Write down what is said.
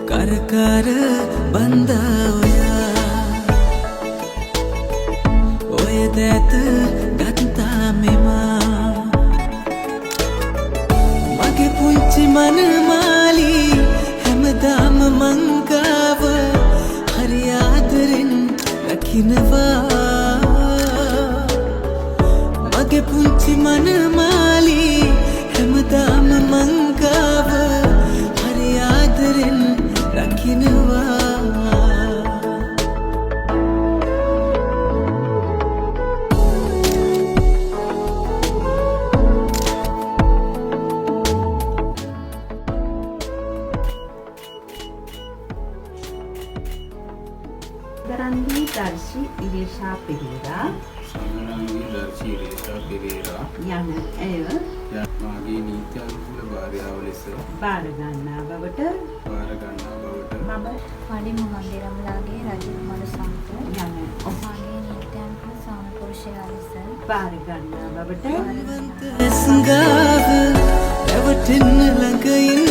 කරකර බන්ධා ඔය දැත ගත්තා මෙමා මගේ පුංචි මනමාලී හැමදාම මංගාව හරි ආදරෙන් රකින්නවා මගේ පුංචි මනමාලී හැමදාම මංගාව හරි ආදරෙන් රකින්නවා Sarangi Darshi Iresha Pereira Sarangi Darshi Iresha Pereira යන ඇය මාගේ නීති අනුකූල භාර්යාව ලෙස බාර ගන්නා බවට මම පඩි මොහොන්දේරම්ලාගේ රජකුමාර සමඟ යන ඔහුගේ නීත්‍යන්හි සාමපුරුෂයා ලෙස බාර ගන්නා බවට සංගාව රැවටෙන්න ළඟ